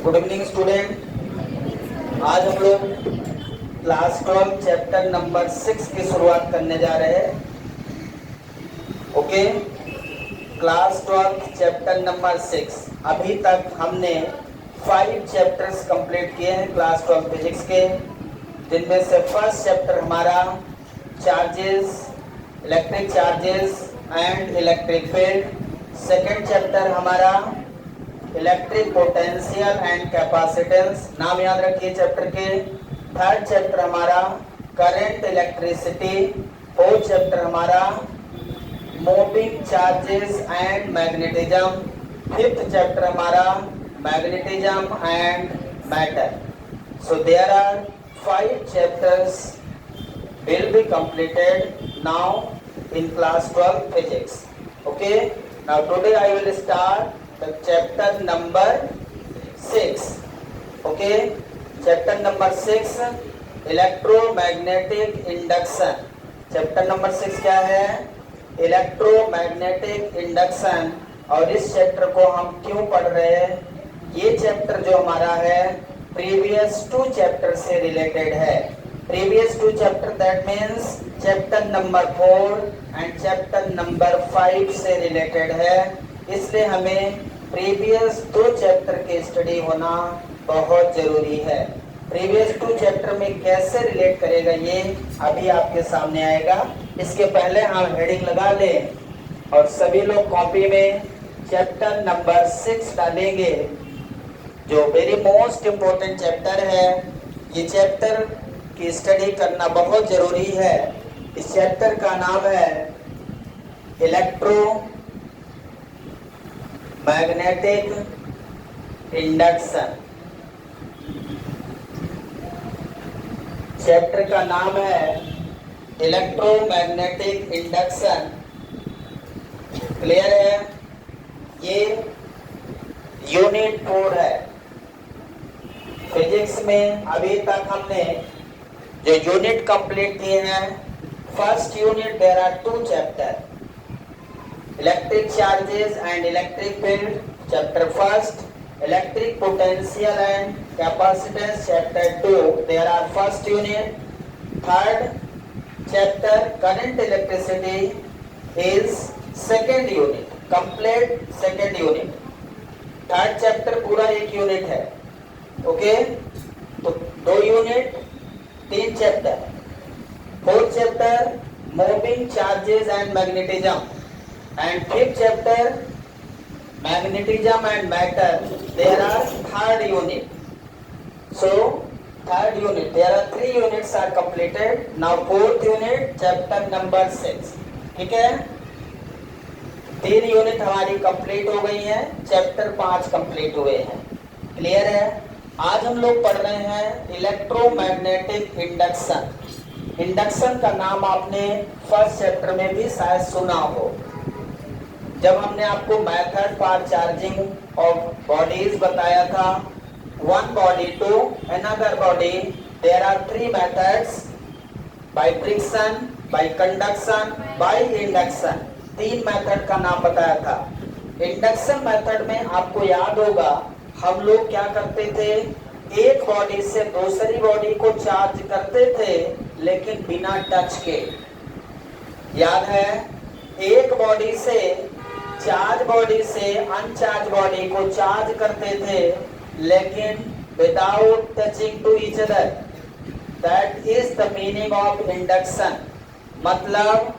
Good evening student. आज हम लोग क्लास 12 चैप्टर नंबर 6 की शुरुआत करने जा रहे हैं। Okay, class 12 chapter number 6। अभी तक हमने 5 चैप्टर्स कंप्लीट किए हैं क्लास 12 फिजिक्स के, जिनमें से फर्स्ट चैप्टर हमारा charges, electric charges and electric field. Second chapter हमारा इलेक्ट्रिक पोटेंशियल एंड कैपेसिटेंस, नाम याद रखिए चैप्टर के। थर्ड चैप्टर हमारा करंट इलेक्ट्रिसिटी। फोर्थ चैप्टर हमारा moving charges and magnetism. Fifth chapter हमारा magnetism and matter. So there are 5 chapters will be completed now in class 12 physics. Okay, now today I will start the chapter number 6. Okay, chapter number 6 electromagnetic induction. Chapter number 6 क्या है? Electromagnetic induction. और इस chapter को हम क्यों पढ़ रहे हैं? ये चैप्टर जो हमारा है प्रीवियस 2 चैप्टर से रिलेटेड है। previous 2 chapter, that means chapter number 4 and chapter number 5 से रिलेटेड है। इसलिए हमें प्रीवियस 2 चैप्टर की स्टडी होना बहुत जरूरी है। प्रीवियस 2 चैप्टर में कैसे रिलेट करेगा ये अभी आपके सामने आएगा। इसके पहले हम हेडिंग लगा लें और सभी लोग कॉपी में चैप्टर नंबर 6 डालेंगे, जो वेरी मोस्ट इम्पोर्टेंट चैप्टर है। ये चैप्टर की स्टडी करना बहुत जरूरी है। इस चैप्टर का नाम है इलेक्ट्रो मैग्नेटिक इंडक्शन। चैप्टर का नाम है इलेक्ट्रोमैग्नेटिक इंडक्शन। क्लियर है? ये यूनिट 4 है। फिजिक्स में अभी तक हमने जो यूनिट कंप्लीट किए हैं, first unit there are 2 chapter, electric charges and electric field chapter first, electric potential and capacitance chapter 2 there are first unit. Third chapter current electricity is second unit, complete second unit. Third chapter पूरा एक unit है। Okay, तो 2 unit 3 chapter. Fourth chapter moving charges and magnetism and fifth chapter magnetism and matter. There are third unit. So third unit, there are 3 units are completed. Now fourth unit chapter number 6। ठीक है, 3 unit हमारी complete हो गई हैं, chapter 5 complete हुए हैं। Clear है? आज हम लोग पढ़ रहे हैं इलेक्ट्रोमैग्नेटिक इंडक्शन। इंडक्शन का नाम आपने फर्स्ट चैप्टर में भी शायद सुना हो, जब हमने आपको method for charging of bodies बताया था। One body to another body, there are 3 methods, by friction, by conduction, by induction. 3 method का नाम बताया था। इंडक्शन मेथड में आपको याद होगा हम लोग क्या करते थे, एक बॉडी से दूसरी बॉडी को चार्ज करते थे, लेकिन बिना टच के। याद है? एक बॉडी से चार्ज बॉडी से अनचार्ज बॉडी को चार्ज करते थे, लेकिन without touching to each other. That is the meaning of induction. मतलब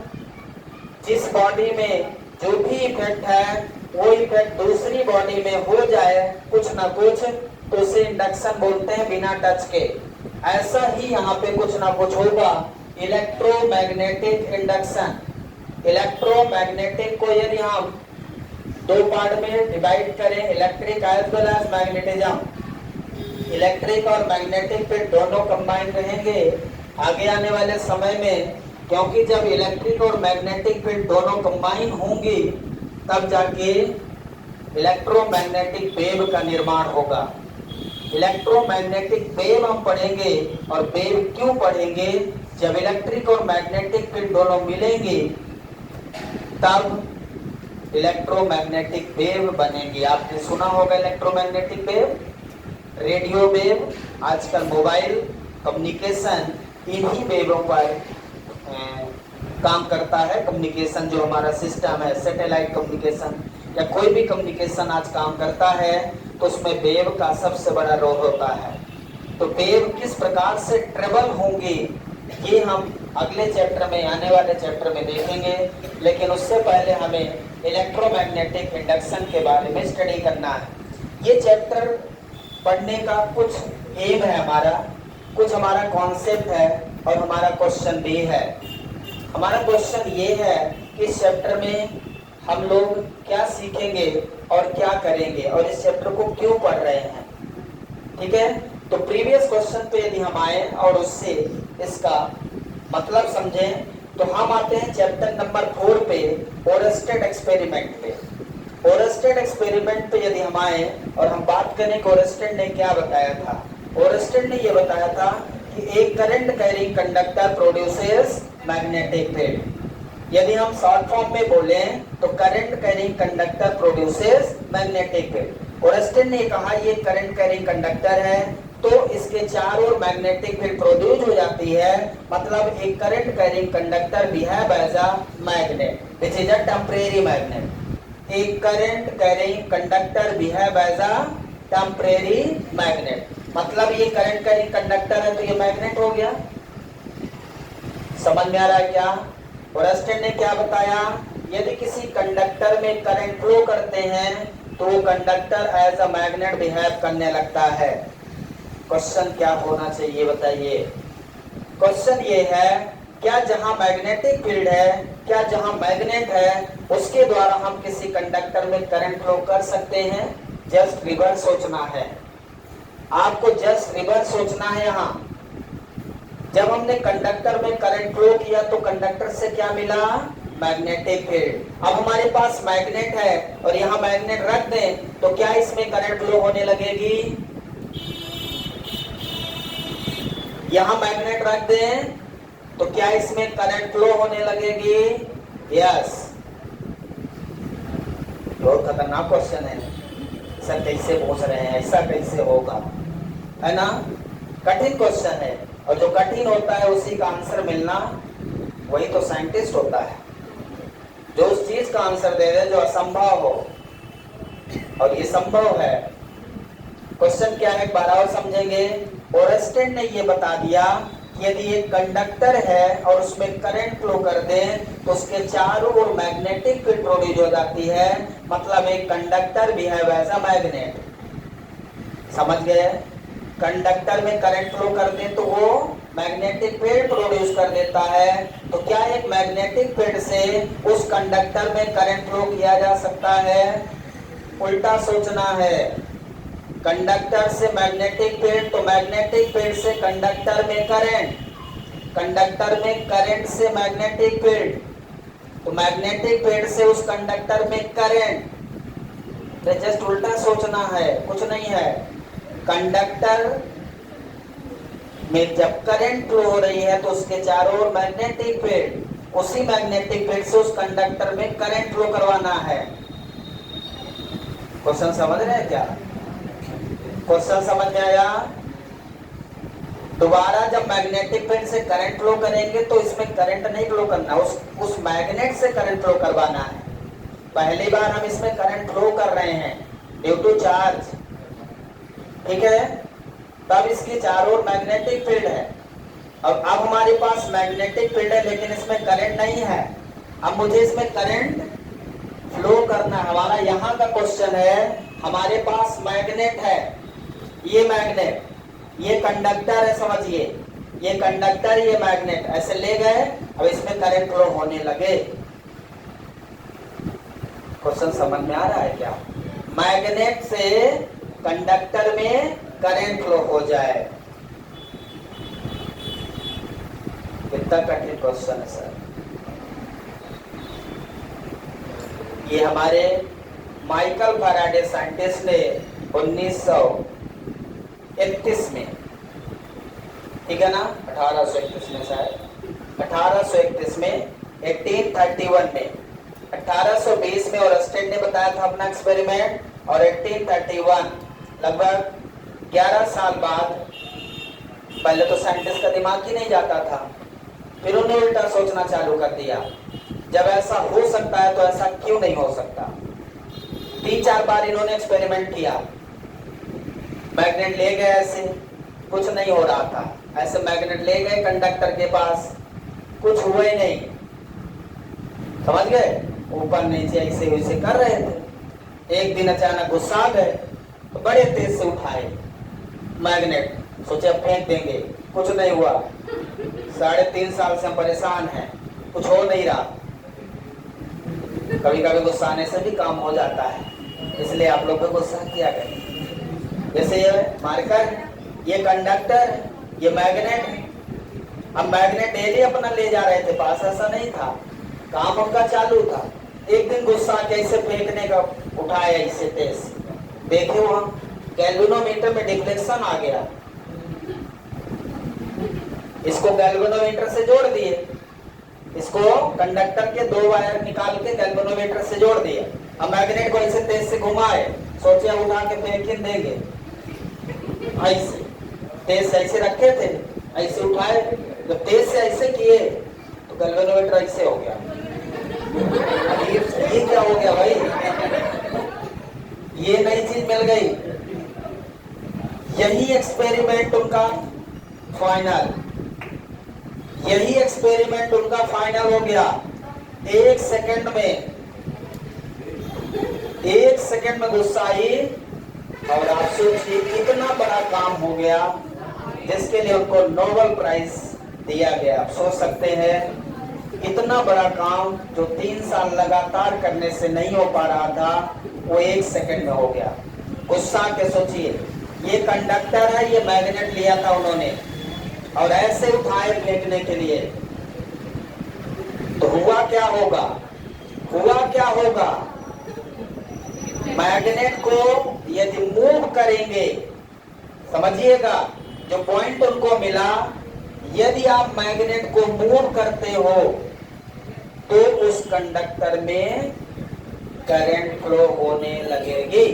जिस बॉडी में जो भी इफेक्ट है वो इफेक्ट दूसरी बॉडी में हो जाए कुछ ना कुछ, तो उसे इंडक्शन बोलते हैं, बिना टच के। ऐसा ही यहाँ पे कुछ ना कुछ होगा, इलेक्ट्रोमैग्नेटिक इंडक्शन। इलेक्ट्रोमैग्नेटिक को यदि हम 2 पार्ट में डिवाइड करें, electric as well as magnetism, electric और मैग्नेटिक पे दोनों कंबाइन रहेंगे आगे आने वाले समय में। क्योंकि जब इलेक्ट्रिक और मैग्नेटिक फील्ड दोनों कंबाइन होंगी तब जाके इलेक्ट्रोमैग्नेटिक वेव का निर्माण होगा। इलेक्ट्रोमैग्नेटिक वेव हम पढ़ेंगे, और वेव क्यों पढ़ेंगे? जब इलेक्ट्रिक और मैग्नेटिक फील्ड दोनों मिलेंगे तब इलेक्ट्रोमैग्नेटिक वेव बनेगी। आपने सुना होगा इलेक्ट्रोमैग्नेटिक वेव। रेडियो वेव, आजकल मोबाइल कम्युनिकेशन इन्हीं वेवों पर काम करता है। कम्युनिकेशन जो हमारा सिस्टम है, सैटेलाइट कम्युनिकेशन या कोई भी कम्युनिकेशन आज काम करता है तो उसमें वेव का सबसे बड़ा रोल होता है। तो वेव किस प्रकार से ट्रेवल होंगे ये हम अगले चैप्टर में, आने वाले चैप्टर में देखेंगे। लेकिन उससे पहले हमें इलेक्ट्रोमैग्नेटिक इंडक्शन के बारे में स्टडी करना है। ये चैप्टर पढ़ने का कुछ एम है हमारा, कुछ हमारा कॉन्सेप्ट है और हमारा क्वेश्चन भी है। हमारा क्वेश्चन ये है कि इस चैप्टर में हम लोग क्या सीखेंगे और क्या करेंगे और इस चैप्टर को क्यों पढ़ रहे हैं। ठीक है, तो प्रीवियस क्वेश्चन पे यदि हम आए और उससे इसका मतलब समझें तो हम आते हैं चैप्टर नंबर 4 पे, ओरस्टेड एक्सपेरिमेंट पे। ओरस्टेड एक्सपेरिमेंट पे यदि हम आए और हम बात करें कि ओरस्टेड ने क्या बताया था। ओरस्टेड ने यह बताया था कि एक current carrying conductor produces magnetic field. यदि हम शॉर्ट फॉर्म में बोले तो current carrying conductor produces magnetic field. Oersted ने कहा ये करंट कैरिंग कंडक्टर है तो इसके चारों ओर मैग्नेटिक फील्ड प्रोड्यूस हो जाती है। मतलब एक current carrying conductor behave as a magnet which is a temporary magnet. एक current carrying conductor behave as a temporary magnet, मतलब ये करंट कैरिंग कंडक्टर है तो ये मैग्नेट हो गया। समझ में आ रहा है क्या? ओरस्टेड ने क्या बताया, यदि किसी कंडक्टर में करंट फ्लो करते हैं तो वो conductor as a magnet behave करने लगता है। क्वेश्चन क्या होना चाहिए बताइए? क्वेश्चन ये है, क्या जहां मैग्नेटिक फील्ड है, क्या जहां मैग्नेट है उसके द्वारा हम किसी कंडक्टर में करंट फ्लो कर सकते हैं? जस्ट रिवर्स सोचना है आपको, जस्ट रिवर्स सोचना है। यहाँ जब हमने कंडक्टर में करंट फ्लो किया तो कंडक्टर से क्या मिला? Magnetic field. अब हमारे पास मैग्नेट है और यहाँ मैग्नेट रख दें तो क्या इसमें करंट फ्लो होने लगेगी? यहाँ मैग्नेट रख दें तो क्या इसमें करंट फ्लो होने लगेगी? यस। बहुत खतरनाक क्वेश्चन है, ऐसा कैसे पूछ रहे हैं, ऐसा कैसे होगा, है ना? कठिन क्वेश्चन है और जो कठिन होता है उसी का आंसर मिलना, वही तो साइंटिस्ट होता है, जो उस चीज का आंसर दे दे जो असंभव हो, और ये संभव है। क्वेश्चन क्या है एक बार और समझेंगे। ओरस्टेड ने ये बता दिया कि यदि एक कंडक्टर है और उसमें करंट फ्लो कर दें तो उसके चारों ओर मैग्नेटिक फील्ड प्रोड्यूस हो जाती है। मतलब एक conductor behave as a magnet. समझ गए? कंडक्टर में करंट फ्लो कर दें तो वो मैग्नेटिक फील्ड प्रोड्यूस कर देता है। तो क्या एक मैग्नेटिक फील्ड से उस कंडक्टर में करंट फ्लो किया जा सकता है? उल्टा सोचना है। कंडक्टर से मैग्नेटिक फील्ड, तो मैग्नेटिक फील्ड से कंडक्टर में करंट, कंडक्टर में करंट से मैग्नेटिक फील्ड, तो मैग्नेटिक फील्ड से उस कंडक्टर में करंट। तो जस्ट उल्टा सोचना है, कुछ नहीं है। कंडक्टर में जब करंट फ्लो हो रही है तो उसके चारों ओर मैग्नेटिक फील्ड, उसी मैग्नेटिक फील्ड से उस कंडक्टर में करंट फ्लो करवाना है। क्वेश्चन समझ रहे हैं क्या? क्वेश्चन समझ में आया? दोबारा जब मैग्नेटिक फील्ड से करंट फ्लो करेंगे तो इसमें करंट नहीं फ्लो करना, उस मैग्नेट से करंट फ्लो करवाना है। पहली बार हम इसमें करंट फ्लो कर रहे हैं ड्यू टू चार्ज, ठीक है? तब इसकी चारों ओर मैग्नेटिक फील्ड है। अब हमारे पास मैग्नेटिक फील्ड है लेकिन इसमें करंट नहीं है। अब मुझे इसमें करंट फ्लो करना, हमारा यहाँ का क्वेश्चन है, हमारे पास मैग्नेट है, ये मैग्नेट, ये कंडक्टर है, समझिए, ये कंडक्टर, ये मैग्नेट, ऐसे ले गए, अब इसमें करंट फ्लो होने लगे। क्वेश्चन समझ में आ रहा है क्या? मैग्नेट से कंडक्टर में करंट फ्लो हो जाए। कितना कठिन क्वेश्चन है सर। ये हमारे माइकल फैराडे साइंटिस्ट ने 1931 में, ठीक है ना, 1831 में शायद, 1831 में, 1831 में, 1820 में ओरस्टेड ने बताया था अपना एक्सपेरिमेंट, और 1831 लगभग 11 साल बाद, पहले तो साइंटिस्ट का दिमाग ही नहीं जाता था, फिर उन्होंने उल्टा सोचना चालू कर दिया, जब ऐसा हो सकता है तो ऐसा क्यों नहीं हो सकता। 3-4 बार इन्होंने एक्सपेरिमेंट किया, मैग्नेट ले गए, ऐसे कुछ नहीं हो रहा था, ऐसे मैग्नेट ले गए कंडक्टर के पास, कुछ हुआ ही नहीं, समझ गए, ऊपर नीचे ऐसे वैसे कर रहे थे। एक दिन अचानक गुस्सा आ गए तो बड़े तेज से उठाए मैग्नेट, सोचे फेंक देंगे, कुछ नहीं हुआ। 3.5 साल से हम परेशान हैं, कुछ हो नहीं रहा। कभी कभी गुस्सा आने से भी काम हो जाता है, इसलिए आप लोग को गुस्सा किया करें। जैसे ये मार्कर, ये कंडक्टर, ये मैग्नेट, हम मैग्नेट डेली अपना ले जा रहे थे पास, ऐसा नहीं था, काम उनका चालू था। एक दिन गुस्सा कैसे फेंकने का उठाया इससे तेज, देखे वहां गैल्वेनोमीटर में डिफ्लेक्शन आ गया, इसको गैल्वेनोमीटर से जोड़ दिए, इसको कंडक्टर के 2 वायर निकाल के गैल्वेनोमीटर से जोड़ दिए। अब मैग्नेट को ऐसे तेज से घुमाए, सोचे उठा के फेंक देंगे, ऐसे तेज से ऐसे रखे थे, ऐसे उठाए, जब तेज से ऐसे किए तो गैल्वेनोमीटर ऐसे हो गया। ये क्या हो गया भाई, ये नई चीज मिल गई। यही एक्सपेरिमेंट उनका फाइनल, यही एक्सपेरिमेंट उनका फाइनल हो गया। 1 सेकंड में गुस्सा आई, और आप सोचिए कितना बड़ा काम हो गया जिसके लिए उनको नोबेल प्राइज दिया गया। आप सोच सकते हैं इतना बड़ा काम जो 3 साल लगातार करने से नहीं हो पा रहा था, वो 1 सेकंड में हो गया। गुस्सा के सोचिए, ये कंडक्टर है, ये मैग्नेट लिया था उन्होंने और ऐसे उठाए फेंकने के लिए, तो हुआ क्या होगा, मैग्नेट को यदि मूव करेंगे, समझिएगा जो पॉइंट उनको मिला, यदि आप मैग्नेट को मूव करते हो तो उस कंडक्टर में करंट फ्लो होने लगेगी।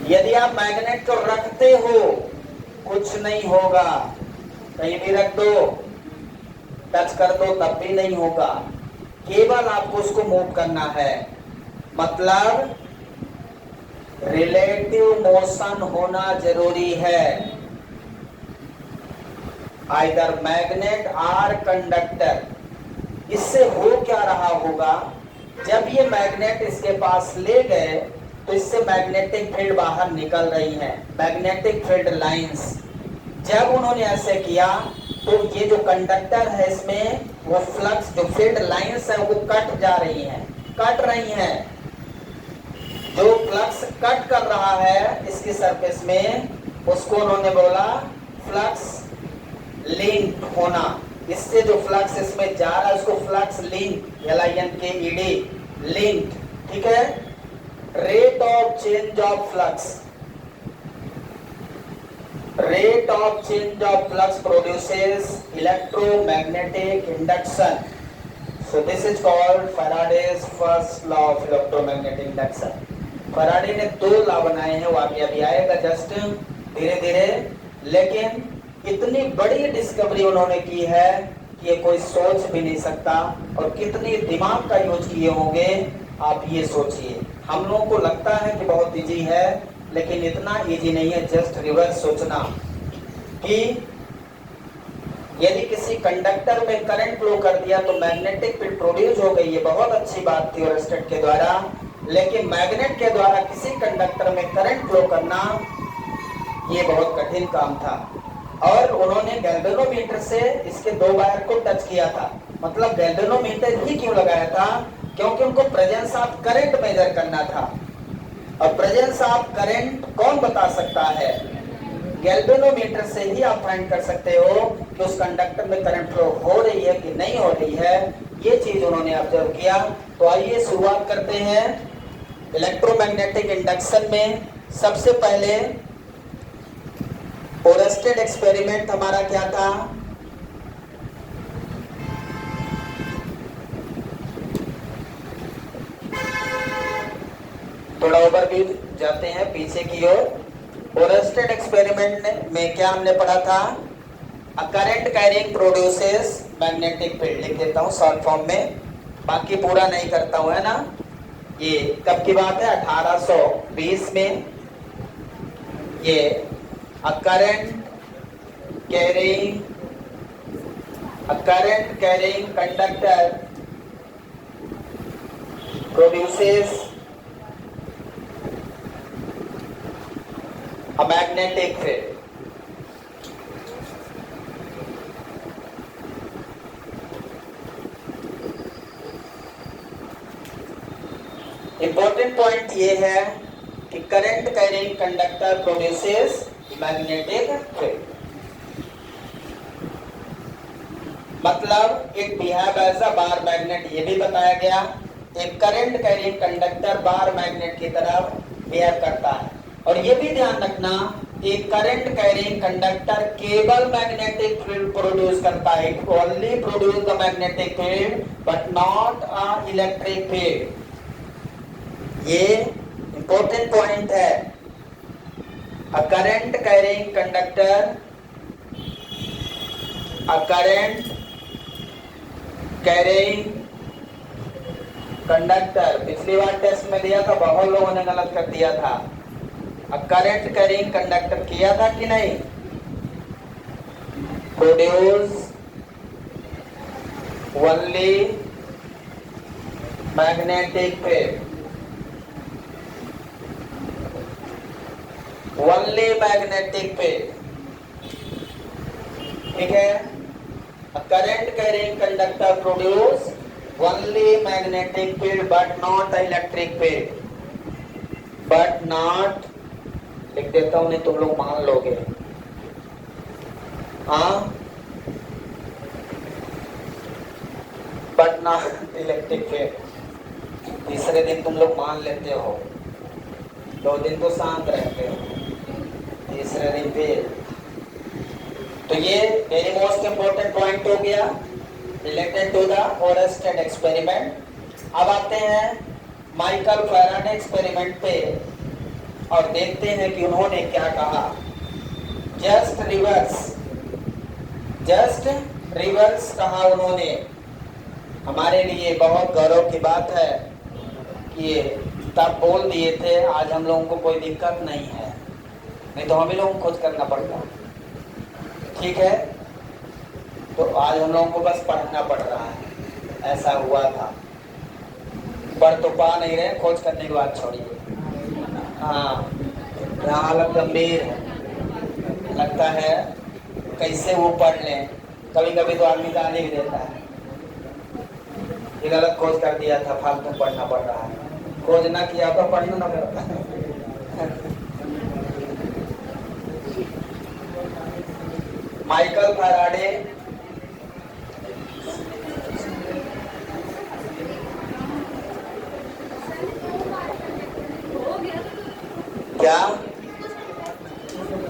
यदि आप मैग्नेट को रखते हो कुछ नहीं होगा, कहीं भी रख दो, टच कर दो तब भी नहीं होगा, केवल आपको उसको मूव करना है। मतलब रिलेटिव मोशन होना जरूरी है, आइदर मैग्नेट और कंडक्टर। इससे हो क्या रहा होगा, जब ये मैग्नेट इसके पास ले गए तो इससे मैग्नेटिक फील्ड बाहर निकल रही है, मैग्नेटिक फील्ड लाइंस। जब उन्होंने ऐसे किया तो ये जो कंडक्टर है इसमें वो फ्लक्स, जो फील्ड लाइंस है वो कट जा रही हैं, कट रही हैं। जो फ्लक्स कट कर रहा है इसकी सरफेस में, उसको उन्होंने बोला फ्लक्स लिंक होना। इससे जो फ्लक्स इसमें जा रहा है उसको फ्लक्स लिंक, LINKED, लिंक, ठीक है। Rate of change of flux, rate of change of flux produces electromagnetic induction. So this is called Faraday's first law of electromagnetic induction. Faraday ने 2 लॉ बनाए हैं, वो आगे अभी आएगा जस्ट धीरे धीरे, लेकिन इतनी बड़ी डिस्कवरी उन्होंने की है कि ये कोई सोच भी नहीं सकता, और कितनी दिमाग का यूज किए होंगे आप ये सोचिए। हम लोगों को लगता है कि बहुत इजी है, लेकिन इतना इजी नहीं है। जस्ट रिवर्स सोचना कि यदि किसी कंडक्टर में करंट फ्लो कर दिया तो मैग्नेटिक फील्ड प्रोड्यूस हो गई, ये बहुत अच्छी बात थी ओरस्टेड के द्वारा, लेकिन मैग्नेट के द्वारा किसी कंडक्टर में करंट फ्लो करना ये बहुत कठिन काम था। और उन्होंने गैल्वेनोमीटर से इसके 2 वायर को टच किया था। मतलब गैल्वेनोमीटर ही क्यों लगाया था, क्योंकि उनको प्रेजेंस ऑफ करंट मेजर करना था। और प्रेजेंस ऑफ करंट कौन बता सकता है, गैल्वेनोमीटर से ही आप फाइंड कर सकते हो कि उस कंडक्टर में करंट फ्लो हो रही है कि नहीं हो रही है। ये चीज उन्होंने ऑब्जर्व किया। तो आइए शुरुआत करते हैं इलेक्ट्रोमैग्नेटिक इंडक्शन में। सबसे पहले ओरस्टेड एक्सपेरिमेंट हमारा क्या था, थोड़ा थोड़ा ओवरव्यू जाते हैं पीछे की ओर। ओरेस्टेड एक्सपेरिमेंट में क्या हमने पढ़ा था? अ current carrying produces magnetic field, लिख देता हूँ शॉर्ट फॉर्म में, बाकी पूरा नहीं करता हूँ, है ना। ये कब की बात है? 1820 में। ये a current carrying conductor produces a magnetic field. Important point ये है कि current carrying conductor produces magnetic field, मतलब it behave as a bar magnet. ये भी बताया गया एक current carrying conductor bar magnet की तरह बिहेव करता है। और ये भी ध्यान रखना, एक करंट कैरिंग कंडक्टर केवल मैग्नेटिक फील्ड प्रोड्यूस करता है। It only produce the magnetic field but not a electric field. ये इंपॉर्टेंट पॉइंट है। अ करंट कैरिंग कंडक्टर, अ करंट कैरिंग कंडक्टर, पिछली बार टेस्ट में दिया था, बहुत लोगों ने गलत कर दिया था। करंट कैरिंग कंडक्टर किया था कि नहीं? Produce only magnetic field, only magnetic field, ठीक है। Current carrying conductor produce only magnetic field but not electric field, but not, लिख देता हूं नहीं तुम लोग मान लोगे। हाँ, बट नॉट इलेक्ट्रिक फील्ड। तीसरे दिन तुम लोग मान लेते हो, 2 दिन तो शांत रहते हो, तीसरे दिन फिर। तो ये वेरी मोस्ट इंपोर्टेंट पॉइंट हो गया related to the Oersted experiment. अब आते हैं माइकल फैराडे एक्सपेरिमेंट पे और देखते हैं कि उन्होंने क्या कहा। जस्ट रिवर्स कहा उन्होंने। हमारे लिए बहुत गौरव की बात है कि ये तब बोल दिए थे, आज हम लोगों को कोई दिक्कत नहीं है, नहीं तो हम ही लोगों को खुद करना पड़ता, ठीक है। तो आज हम लोगों को बस पढ़ना पड़ रहा है, ऐसा हुआ था। पढ़ तो पा नहीं रहे, खोज करने की बात छोड़िए। हाँ, यहाँ हालत गंभीर है, लगता है कैसे वो पढ़ लें। कभी कभी तो आदमी गाली भी देता है, ये गलत खोज कर दिया था, फालतू पढ़ना पड़ रहा है। खोज ना किया तो पढ़ना ना पड़ता। माइकल फैराडे क्या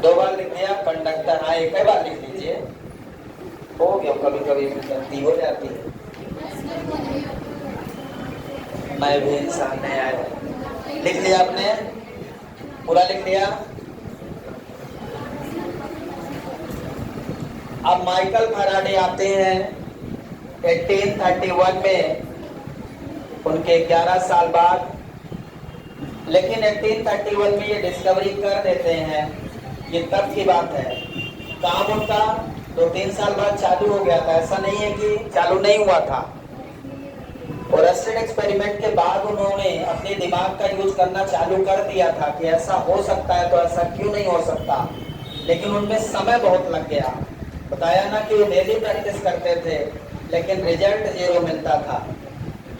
2 बार लिख दिया कंडक्टर? हाँ, एक ही बार लिख लीजिए, हो गया। कभी कभी गलती हो जाती है, मैं भी इंसान नहीं आया। लिख लिया आपने? पूरा लिख लिया? अब माइकल फैराडे आते हैं 1831 में, उनके 11 साल बाद। लेकिन 1831 में ये डिस्कवरी कर देते हैं, ये तब की बात है। काम उनका 2-3 साल बाद चालू हो गया था, ऐसा नहीं है कि चालू नहीं हुआ था। ओरेस्टेड एक्सपेरिमेंट के बाद उन्होंने अपने दिमाग का यूज करना चालू कर दिया था कि ऐसा हो सकता है, तो ऐसा क्यों नहीं हो सकता। लेकिन उनमें समय बहुत लग गया। बताया ना कि वो डेली प्रैक्टिस करते थे, लेकिन रिजल्ट 0 मिलता था।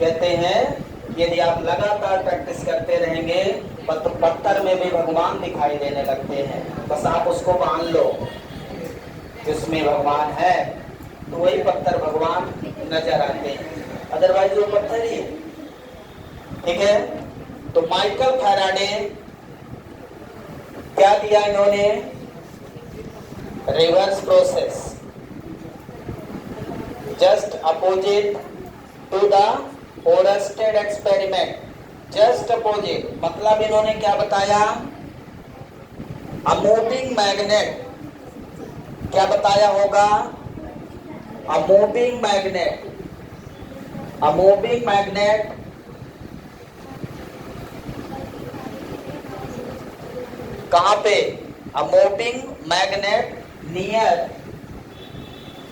कहते हैं यदि आप लगातार प्रैक्टिस करते रहेंगे तो पत्थर में भी भगवान दिखाई देने लगते हैं। बस आप उसको मान लो कि उसमें भगवान है, तो वही पत्थर भगवान नजर आते हैं, अदरवाइज वो पत्थर ही है, ठीक है। तो माइकल फैराडे क्या दिया इन्होंने? Reverse process, just opposite to the Oersted experiment. Just opposite, मतलब इन्होंने क्या बताया, अ मूविंग मैग्नेट, क्या बताया होगा, a moving magnet, a moving magnet कहां पे, a moving magnet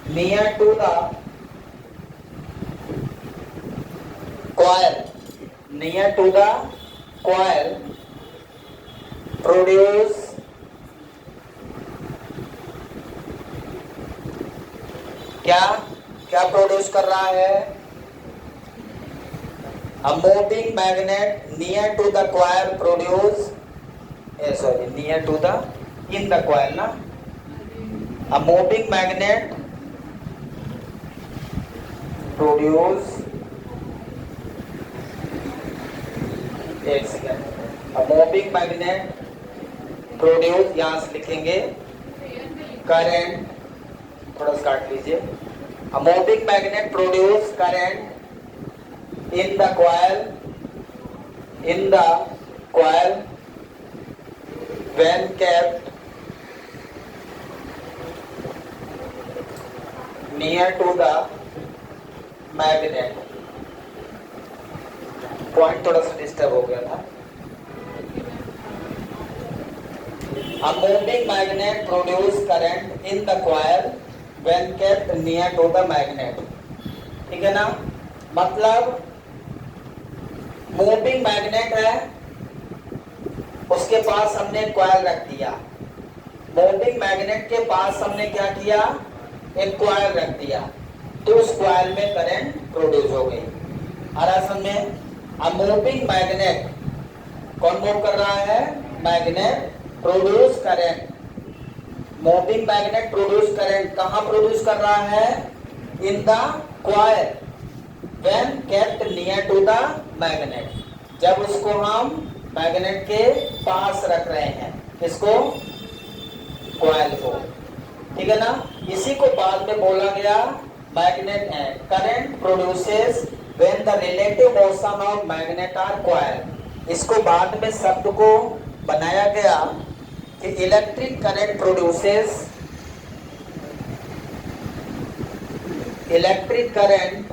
near to the coil, near to the coil produce क्या क्या प्रोड्यूस कर रहा है, a moving magnet near to the coil produce sorry near to the in the coil ना, a moving magnet produce, एक second, a moving magnet produce, यहां से लिखेंगे करंट, थोड़ा सा काट लीजिए, a moving magnet produce current in the coil when kept near to the magnet, point थोड़ा सा डिस्टर्ब हो गया था, a moving magnet produce current in the coil when kept near to the magnet, ठीक है ना, मतलब मूविंग मैग्नेट है, उसके पास हमने कॉइल रख दिया, मूविंग मैग्नेट के पास हमने क्या किया, एक कॉइल रख दिया, तो उस कॉइल में करंट प्रोड्यूस हो गई, आ रहा समझ में, अब मूविंग मैग्नेट कौन मूव कर रहा है, magnet produce current, moving magnet produce current कहां प्रोड्यूस कर रहा है, in the coil when kept near to the magnet, जब उसको हम मैग्नेट के पास रख रहे हैं, किसको, कॉइल को, ठीक है ना, इसी को बाद में बोला गया मैग्नेट है, current produces when the relative motion of magnet or coil, इसको बाद में शब्द को बनाया गया कि electric current produces, electric current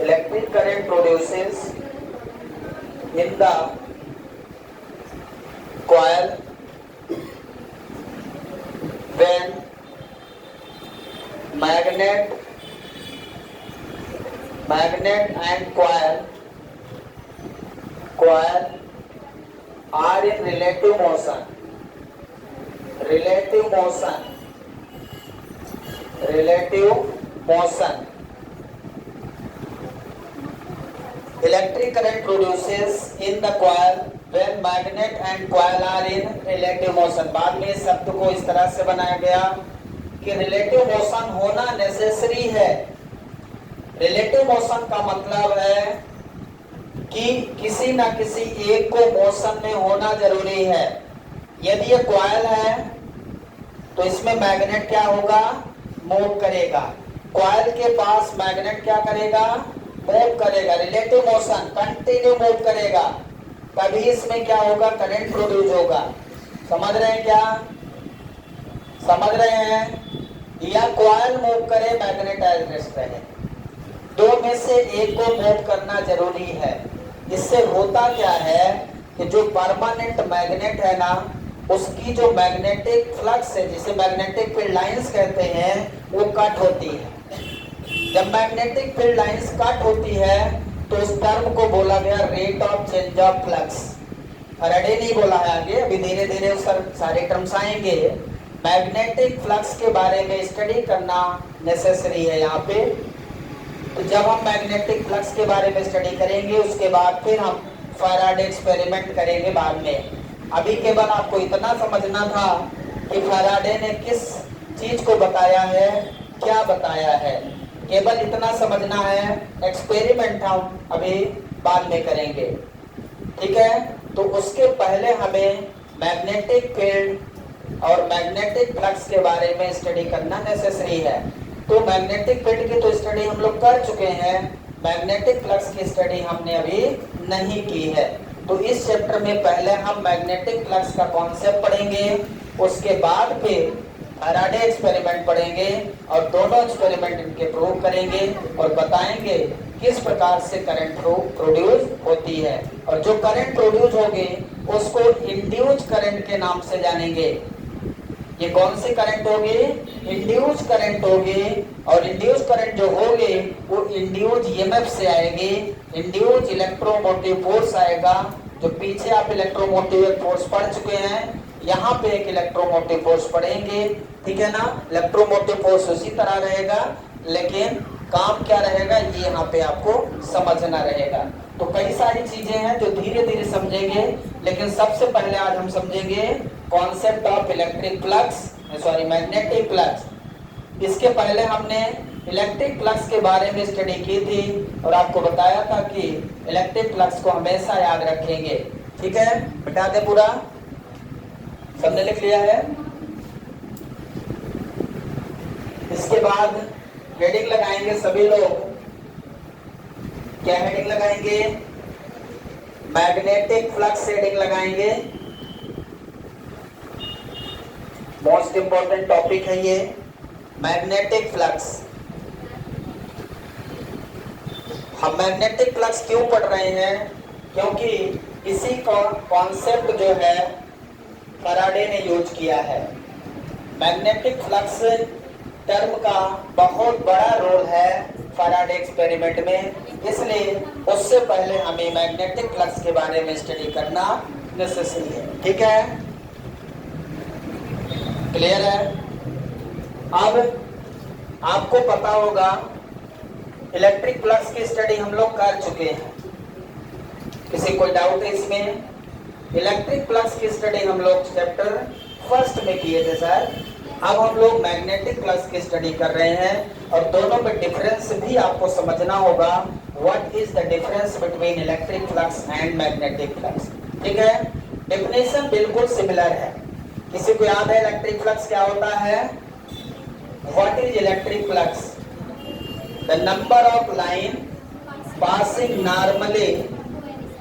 electric current produces in the coil when magnet and coil are in relative motion, electric current produces in the coil when magnet and coil are in relative motion, बाद में इस शब्द को इस तरह से बनाया गया कि रिलेटिव मोशन होना नेसेसरी है, रिलेटिव मोशन का मतलब है कि किसी ना किसी एक को मोशन में होना जरूरी है, यदि ये कॉइल है तो इसमें मैग्नेट क्या होगा, मूव करेगा, कॉइल के पास मैग्नेट क्या करेगा, मूव करेगा, रिलेटिव मोशन कंटिन्यू मूव करेगा, तभी इसमें क्या होगा, करंट प्रोड्यूस होगा, समझ रहे हैं क्या, समझ रहे हैं, या कॉइल मूव करे मैग्नेट एज रेस्ट रहे, दो में से एक को मूव करना जरूरी है, इससे होता क्या है कि जो परमानेंट मैग्नेट है ना, उसकी जो मैग्नेटिक फ्लक्स है, जिसे मैग्नेटिक फील्ड लाइंस कहते हैं, वो कट होती है, जब मैग्नेटिक फील्ड लाइंस कट होती है तो उस टर्म को बोला गया rate of change of flux, Faraday नहीं बोला है आगे, अभी धीरे धीरे उस सारे टर्म्स आएंगे, मैग्नेटिक फ्लक्स के बारे में स्टडी करना नेसेसरी है यहाँ पे, तो जब हम मैग्नेटिक फ्लक्स के बारे में स्टडी करेंगे उसके बाद फिर हम फैराडे एक्सपेरिमेंट करेंगे बाद में, अभी केवल आपको इतना समझना था कि फैराडे ने किस चीज को बताया है, क्या बताया है, केवल इतना समझना है, एक्सपेरिमेंट हम अभी बाद में करेंगे, ठीक है। तो उसके पहले हमें मैग्नेटिक फील्ड और मैग्नेटिक फ्लक्स के बारे में स्टडी करना नेसेसरी है। तो मैग्नेटिक फील्ड की तो स्टडी हम लोग कर चुके हैं, मैग्नेटिक फ्लक्स की स्टडी हमने अभी नहीं की है। तो इस चैप्टर में पहले हम मैग्नेटिक फ्लक्स का कॉन्सेप्ट पढ़ेंगे, उसके बाद फिर फैराडे एक्सपेरिमेंट पढ़ेंगे और दोनों एक्सपेरिमेंट इनके प्रूव करेंगे और बताएंगे किस प्रकार से करंट प्रोड्यूस होती है। और जो करंट प्रोड्यूस होगी उसको इंड्यूस करंट के नाम से जानेंगे। ये कौन सी करंट होगी? इंड्यूस करंट होगी। और इंड्यूस करंट जो होगी वो इंड्यूस ईएमएफ से आएगी, इंड्यूस इलेक्ट्रोमोटिव फोर्स आएगा। जो पीछे आप इलेक्ट्रोमोटिव फोर्स पढ़ चुके हैं, यहाँ पे एक इलेक्ट्रोमोटिव फोर्स पढ़ेंगे, ठीक है ना। इलेक्ट्रोमोटिव फोर्स उसी तरह रहेगा, लेकिन काम क्या रहेगा ये यहाँ पे आपको समझना रहेगा। तो कई सारी चीजें हैं जो धीरे धीरे समझेंगे, लेकिन सबसे पहले आज हम समझेंगे concept of electric flux, sorry magnetic flux. इसके पहले हमने इलेक्ट्रिक फ्लक्स के बारे में स्टडी की थी और आपको बताया था कि इलेक्ट्रिक फ्लक्स को हमेशा याद रखेंगे, ठीक है। बता दे पूरा, सबने लिख लिया है। इसके बाद हेडिंग लगाएंगे सभी लोग। क्या हेडिंग लगाएंगे? मैग्नेटिक फ्लक्स हेडिंग लगाएंगे। मोस्ट इंपॉर्टेंट टॉपिक है ये मैग्नेटिक फ्लक्स। हम मैग्नेटिक फ्लक्स क्यों पढ़ रहे हैं? क्योंकि इसी का कॉन्सेप्ट जो है फैराडे ने यूज किया है। मैग्नेटिक फ्लक्स टर्म का बहुत बड़ा रोल है फैराडे एक्सपेरिमेंट में, इसलिए उससे पहले हमें मैग्नेटिक फ्लक्स के बारे में स्टडी करना नेसेसरी है, ठीक है। क्लियर है? अब आपको पता होगा इलेक्ट्रिक फ्लक्स की स्टडी हम लोग कर चुके हैं। किसी कोई डाउट है इसमें? इलेक्ट्रिक फ्लक्स की स्टडी हम लोग चैप्टर फर्स्ट में किए थे सर। अब हम लोग मैग्नेटिक फ्लक्स की स्टडी कर रहे हैं और दोनों में डिफरेंस भी आपको समझना होगा। What is the difference between electric flux and magnetic flux, ठीक है। डेफिनेशन बिल्कुल सिमिलर है। किसी को याद है इलेक्ट्रिक फ्लक्स क्या होता है? What is electric flux? The number of line passing normally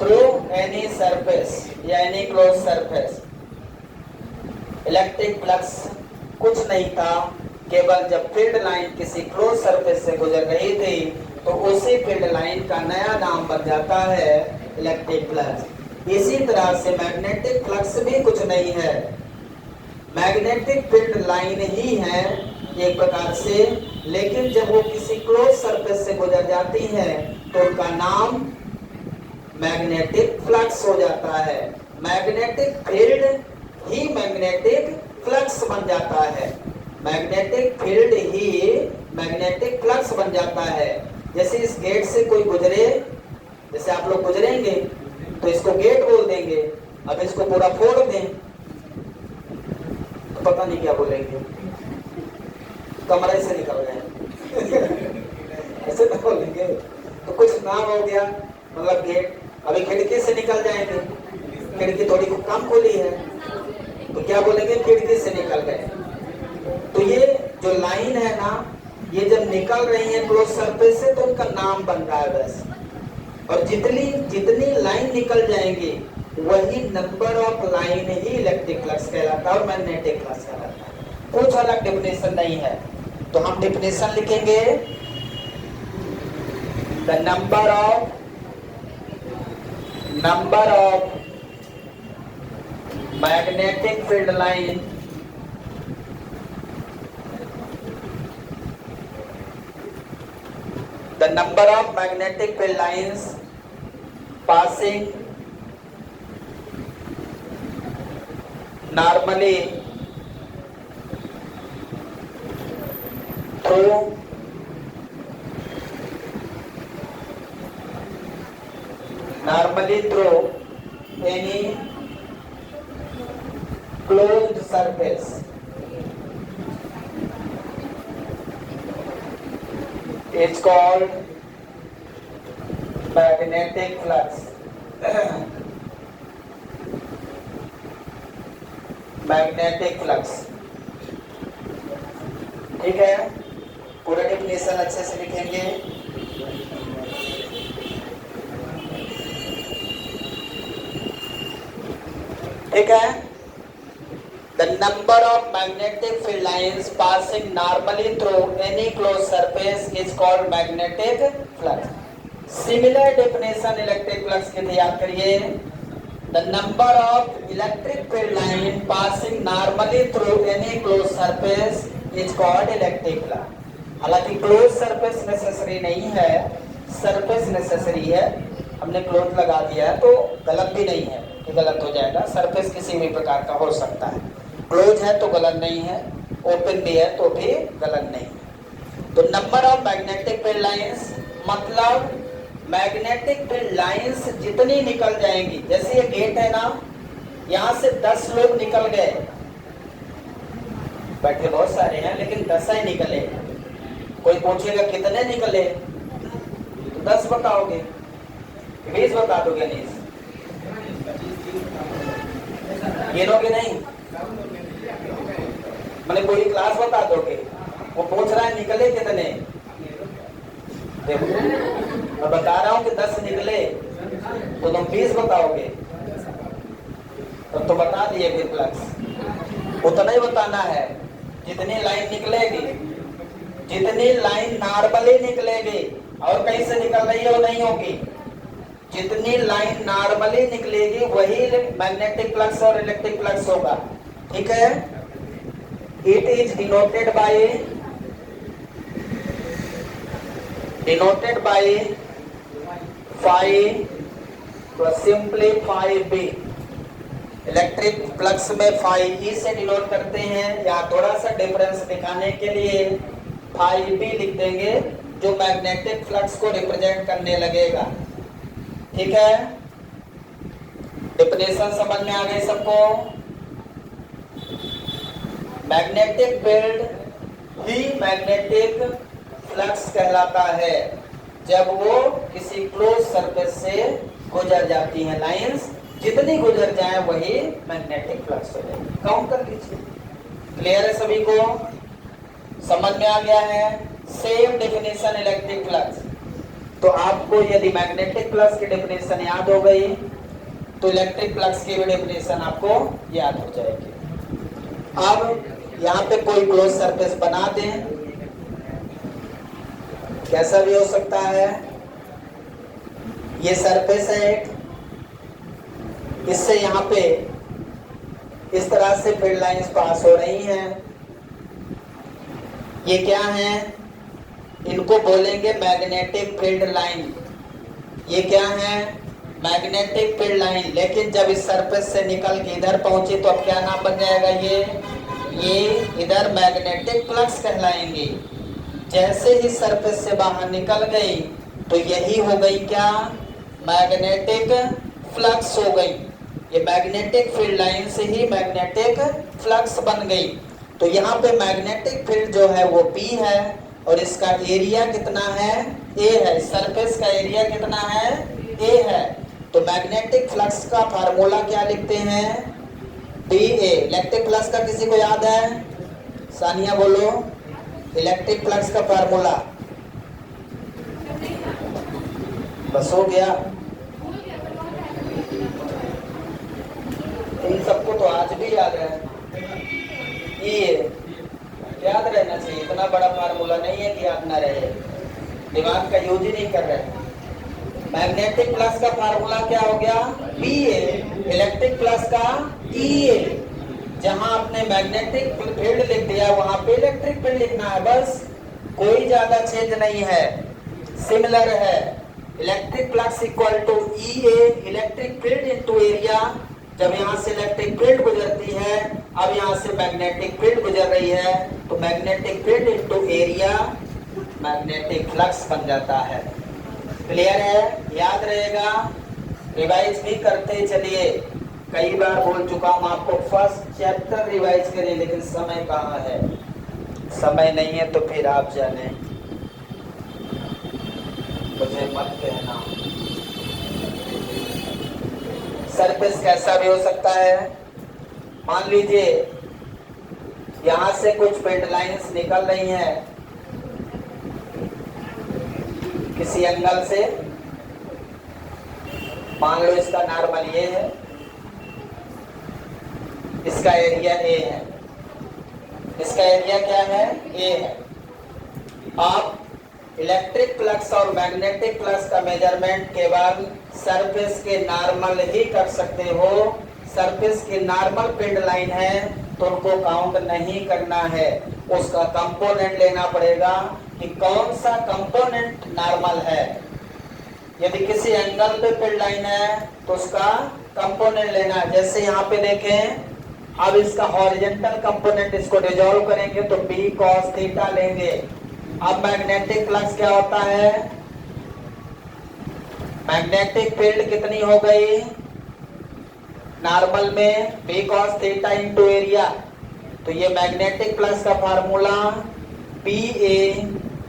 through any surface या any close surface. Electric flux कुछ नहीं था, केवल जब फील्ड लाइन किसी क्लोज सरफेस से गुजर रही थी तो उसी फील्ड लाइन का नया नाम बन जाता है इलेक्ट्रिक फ्लक्स। इसी तरह से मैग्नेटिक फ्लक्स भी कुछ नहीं है, मैग्नेटिक फील्ड लाइन ही है एक प्रकार से, लेकिन जब वो किसी क्लोज सरफेस से गुजर जाती है तो उनका नाम मैग्नेटिक फ्लक्स हो जाता है। मैग्नेटिक फील्ड ही मैग्नेटिक फ्लक्स बन जाता है, मैग्नेटिक फील्ड ही मैग्नेटिक फ्लक्स बन जाता है। जैसे इस गेट से कोई गुजरे, जैसे आप लोग गुजरेंगे तो इसको गेट बोल देंगे। अब इसको पूरा फोड़ दें तो पता नहीं क्या बोलेंगे, कमरे से निकल गए ऐसे तो बोलेंगे। तो कुछ नाम हो गया मतलब गेट। अभी खिड़की से निकल जाएंगे, खिड़की थोड़ी कम खुली है तो क्या बोलेंगे? खिड़की से निकल गए। तो ये जो लाइन है ना, ये जब निकल रही है क्लोज सरफेस से तो उनका नाम बन रहा है बस। और जितनी लाइन निकल जाएंगी वही number of line he electric flux कहलाता है और मैग्नेटिक फ्लक्स कहलाता है। कुछ अलग डेफिनेशन नहीं है। तो हम डेफिनेशन लिखेंगे, the number of magnetic field line the number of magnetic field lines passing normally through any closed surface. is called magnetic flux. Magnetic flux, ठीक है। पूरा डेफिनेशन अच्छे से लिखेंगे। ठीक है। The number of magnetic field lines passing normally through any closed surface is called magnetic flux. Similar definition electric flux के लिए याद करिए। The number of electric field line passing normally through any closed surface is called electric flux. हालांकि closed surface necessary नहीं है, surface necessary है। हमने closed लगा दिया है तो गलत भी नहीं है कि गलत हो जाएगा। सरफेस किसी भी प्रकार का हो सकता है। क्लोज है तो गलत नहीं है, ओपन भी है तो भी गलत नहीं है। तो number of magnetic field lines मतलब मैग्नेटिक फील्ड लाइंस जितनी निकल जाएंगी, जैसे ये गेट है ना, यहाँ से 10 लोग निकल गए, बैठे बहुत सारे हैं लेकिन 10 ही निकले। कोई पूछेगा कितने निकले तो 10 बताओगे, 20 बता दोगे, नहीं गिनोगे नहीं, मैंने पूरी क्लास बता दोगे। वो पूछ रहा है निकले कितने, देखो मैं बता रहा हूँ कि 10 निकले तो तुम 20 बताओगे, तो बता दिए फिर फ्लक्स उतना ही बताना है। जितनी लाइन निकलेगी, जितनी लाइन नॉर्मली निकलेगी और कहीं से निकल रही है वो नहीं होगी, जितनी लाइन नॉर्मली निकलेगी वही मैग्नेटिक फ्लक्स और इलेक्ट्रिक फ्लक्स होगा। ठीक है। It is denoted by phi, simply phi b. Electric flux में फाई ई से डिनोट करते हैं, या थोड़ा सा डिफरेंस दिखाने के लिए फाई बी लिख देंगे जो मैग्नेटिक फ्लक्स को रिप्रेजेंट करने लगेगा। ठीक है। डेफिनेशन समझ में आ गई सबको। मैग्नेटिक फील्ड ही मैग्नेटिक फ्लक्स कहलाता है जब वो किसी क्लोज सरफेस से गुजर जाती है। लाइंस जितनी गुजर जाए वही मैग्नेटिक फ्लक्स हो जाएगी। काउंट कर लीजिए। क्लियर है सभी को, समझ में आ गया है। Same definition electric flux. तो आपको यदि मैग्नेटिक फ्लक्स की डेफिनेशन याद हो गई तो इलेक्ट्रिक फ्लक्स की भी डेफिनेशन आपको याद हो जाएगी। अब यहाँ पे कोई क्लोज सरफेस बना दें, कैसा भी हो सकता है। ये सरफेस है एक, इससे यहाँ पे इस तरह से फील्ड लाइंस पास हो रही हैं। ये क्या है, इनको बोलेंगे मैग्नेटिक फील्ड लाइन। ये क्या है, मैग्नेटिक फील्ड लाइन। लेकिन जब इस सरफेस से निकल के इधर पहुंची तो अब क्या नाम बन जाएगा, ये इधर मैग्नेटिक फ्लक्स कहलाएंगे। जैसे ही सरफेस से बाहर निकल गई तो यही हो गई क्या, मैग्नेटिक फ्लक्स हो गई। ये मैग्नेटिक फील्ड लाइन से ही मैग्नेटिक फ्लक्स बन गई। तो यहाँ पे मैग्नेटिक फील्ड जो है वो P है और इसका एरिया कितना है, A है। सरफेस का एरिया कितना है, A है। तो मैग्नेटिक फ्लक्स का फार्मूला क्या लिखते हैं, BA। इलेक्ट्रिक फ्लक्स का किसी को याद है, सानिया बोलो इलेक्ट्रिक फ्लक्स का फार्मूला। बस हो गया। इन सबको तो आज भी याद है, ये याद रहना चाहिए। इतना बड़ा फार्मूला नहीं है कि याद ना रहे, दिमाग का यूज ही नहीं कर रहे। मैग्नेटिक फ्लक्स का फार्मूला क्या हो गया, BA। इलेक्ट्रिक फ्लक्स का EA। जहां आपने मैग्नेटिक फील्ड लिख दिया वहां पे इलेक्ट्रिक फील्ड लिखना है, बस कोई ज्यादा चेंज नहीं है, सिमिलर है। Electric flux equal to EA electric field into area. जब यहाँ से इलेक्ट्रिक फील्ड गुजरती है, अब यहाँ से मैग्नेटिक फील्ड गुजर रही है, तो magnetic field into area magnetic flux बन जाता है। क्लियर है, याद रहेगा। रिवाइज भी करते चलिए, कई बार बोल चुका हूँ आपको, फर्स्ट चैप्टर रिवाइज करिए, लेकिन समय कहाँ है, समय नहीं है तो फिर आप जाने। मुझे मत कहना। सरफेस कैसा भी हो सकता है। मान लीजिए यहां से कुछ पेड लाइंस निकल रही हैं किसी एंगल से। मान लो इसका नॉर्मल ये है, इसका एरिया ए है, इसका एरिया क्या है, ए है। आप इलेक्ट्रिक फ्लक्स और मैग्नेटिक फ्लक्स का मेजरमेंट केवल सरफेस के नॉर्मल ही कर सकते हो। सरफेस की नॉर्मल फील्ड लाइन है तो उनको काउंट नहीं करना है, उसका कंपोनेंट लेना पड़ेगा कि कौन सा कंपोनेंट नॉर्मल है। यदि किसी एंगल पे फील्ड लाइन है तो उसका कंपोनेंट लेना है। जैसे यहाँ पे देखें, अब इसका हॉरिजॉन्टल कंपोनेंट इसको डिसॉल्व करेंगे तो b cos थीटा लेंगे। अब मैग्नेटिक फ्लक्स क्या होता है, मैग्नेटिक फील्ड कितनी हो गई नॉर्मल में, b cos theta into area. तो ये मैग्नेटिक फ्लक्स का फार्मूला pa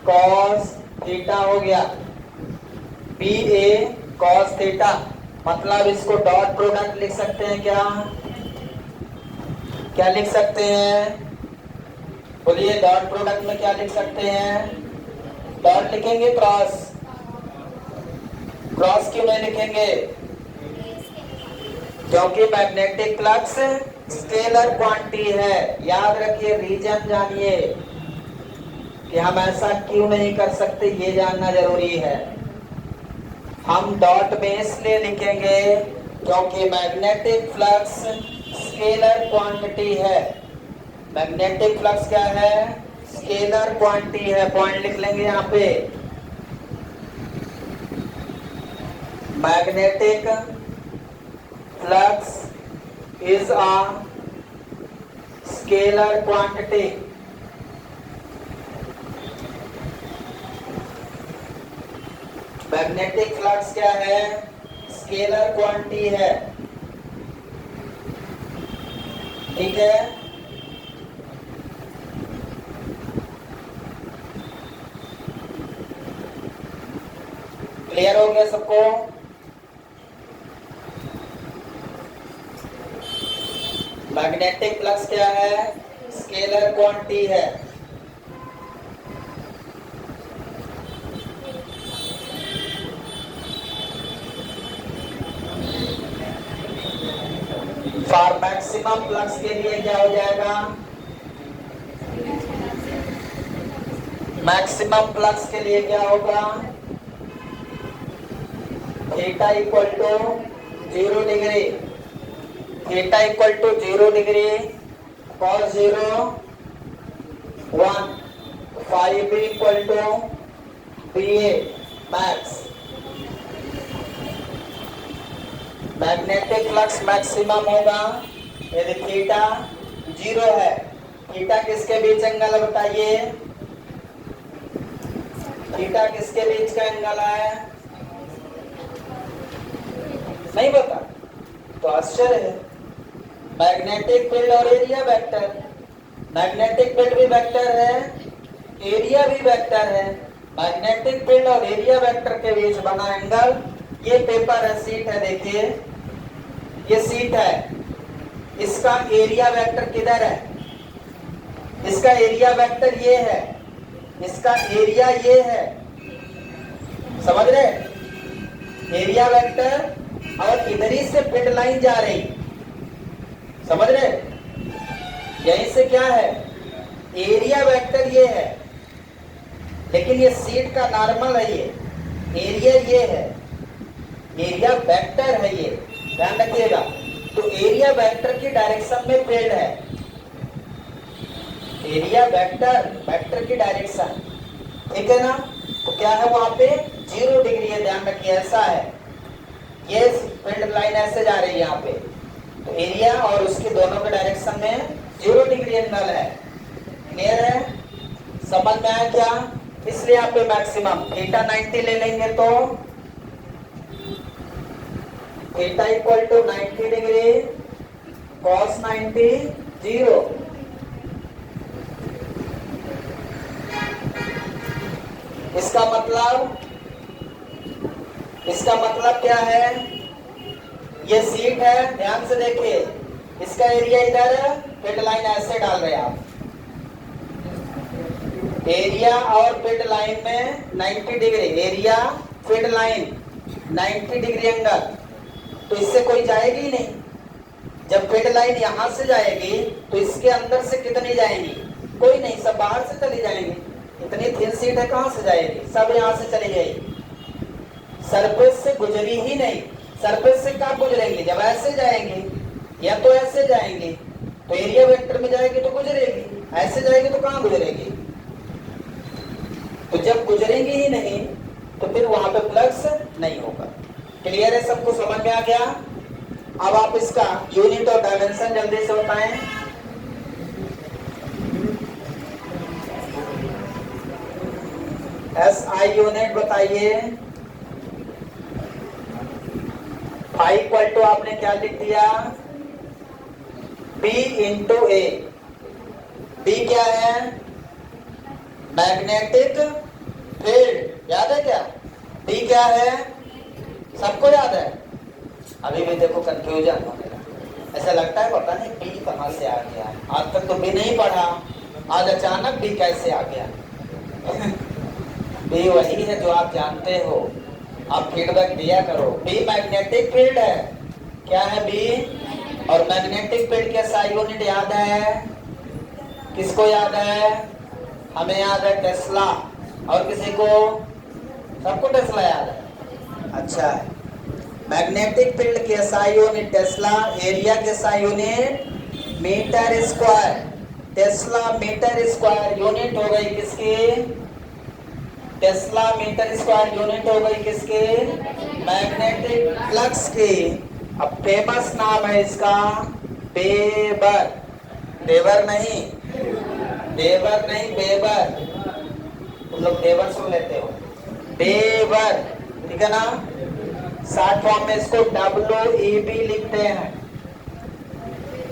cos थीटा हो गया, pa cos थीटा। मतलब इसको डॉट प्रोडक्ट लिख सकते हैं क्या, क्या लिख सकते हैं, बोलिए डॉट प्रोडक्ट में क्या लिख सकते हैं। डॉट लिखेंगे, क्रॉस, क्रॉस क्यों नहीं लिखेंगे, क्योंकि मैग्नेटिक फ्लक्स स्केलर क्वांटिटी है। याद रखिए, रीजन जानिए कि हम ऐसा क्यों नहीं कर सकते, ये जानना जरूरी है। हम डॉट में इसलिए लिखेंगे क्योंकि मैग्नेटिक फ्लक्स स्केलर क्वांटिटी है। मैग्नेटिक फ्लक्स क्या है, स्केलर क्वांटिटी है। पॉइंट लिख लेंगे यहाँ पे, magnetic flux is a scalar quantity. Magnetic flux क्या है, स्केलर क्वांटिटी है। ठीक है, क्लियर हो गया सबको। मैग्नेटिक फ्लक्स क्या है, स्केलर क्वांटिटी है। फॉर मैक्सिमम फ्लक्स के लिए क्या हो जाएगा, मैक्सिमम फ्लक्स के लिए क्या होगा, theta equal to 0 degree, theta equal to 0 degree cos 0 1, phi b इक्वल टू ba max. Magnetic flux maximum होगा यदि थीटा 0 है। थीटा किसके बीच एंगल है बताइए, थीटा किसके बीच का एंगल है, नहीं पता तो आश्चर्य है। मैग्नेटिक फील्ड और एरिया वेक्टर, मैग्नेटिक फील्ड भी वेक्टर है, एरिया भी वेक्टर है। मैग्नेटिक फील्ड और एरिया वेक्टर के बीच बना एंगल, ये पेपर है, सीट है, देखिए ये सीट है, इसका एरिया वेक्टर किधर है, इसका एरिया वेक्टर ये है, इसका एरिया ये है, समझ रहे, एरिया वेक्टर और इधर ही से फील्ड लाइन जा रही, समझ रहे, यहीं से क्या है, एरिया वेक्टर ये है, लेकिन ये सीट का नॉर्मल है, ये एरिया ये है, एरिया वेक्टर है ये, ध्यान रखिएगा। तो एरिया वेक्टर की डायरेक्शन में फील्ड है, एरिया वेक्टर, वेक्टर की डायरेक्शन, ठीक है ना। तो क्या है वहां पे 0 डिग्री है, ध्यान रखिए, ऐसा है, ये फील्ड लाइन ऐसे जा रही है यहाँ पे, तो एरिया और उसके दोनों के डायरेक्शन में 0 डिग्री एंगल है। क्लियर है, समझ में आया क्या। इसलिए यहाँ पे मैक्सिमम थीटा 90 ले लेंगे तो theta equal to 90 degree cos 90 0। इसका मतलब इसका मतलब क्या है, ये सीट है, ध्यान से देखिए, इसका एरिया इधर, फील्ड लाइन ऐसे डाल रहे हैं आप, एरिया और फील्ड लाइन में 90 degree, area field line 90 degree angle, तो इससे कोई जाएगी ही नहीं। जब फील्ड लाइन यहां से जाएगी तो इसके अंदर से कितनी जाएंगी, कोई नहीं, सब बाहर से चली जाएंगी। इतनी थिन सीट है, कहां से जाएगी, सब यहां से चली जाएगी, सरफेस से गुजरी ही नहीं। सरफेस से कब गुजरेंगे, जब ऐसे जाएंगे या तो ऐसे जाएंगे, तो एरिया वेक्टर में जाएगी तो गुजरेगी, ऐसे जाएगी तो कहां गुजरेगी, तो जब गुजरेंगे ही नहीं तो फिर वहां पे फ्लक्स नहीं होगा। क्लियर है, सबको समझ में आ गया। अब आप इसका यूनिट और डायमेंशन जल्दी से बताएं। SI यूनिट बताइए। फाई इक्वल टू आपने क्या लिख दिया, B इंटू ए। B क्या है, मैग्नेटिक फील्ड, याद है क्या, B क्या है, सबको याद है। अभी भी देखो कंफ्यूजन हो गया, ऐसा लगता है पता नहीं B कहां से आ गया, आज तक तो B नहीं पढ़ा, आज अचानक B कैसे आ गया। B वही है जो आप जानते हो, आप फीडबैक दिया करो। B मैग्नेटिक फील्ड है, क्या है B, और मैग्नेटिक फील्ड के SI यूनिट याद है, किसको याद है, हमें याद है टेस्ला, और किसी को, सबको टेस्ला याद है, अच्छा है। मैग्नेटिक फील्ड के SI यूनिट टेस्ला, एरिया के SI unit metre square, tesla metre square unit हो गई किसकी, टेस्ला मीटर स्क्वायर यूनिट हो गई किसके, मैग्नेटिक फ्लक्स की। अब फेमस नाम है इसका वेबर, वेबर नहीं, वेबर नहीं, वेबर, तुम लोग वेबर सुन लेते हो, वेबर, ठीक है ना, शॉर्ट फॉर्म में इसको WEB लिखते हैं।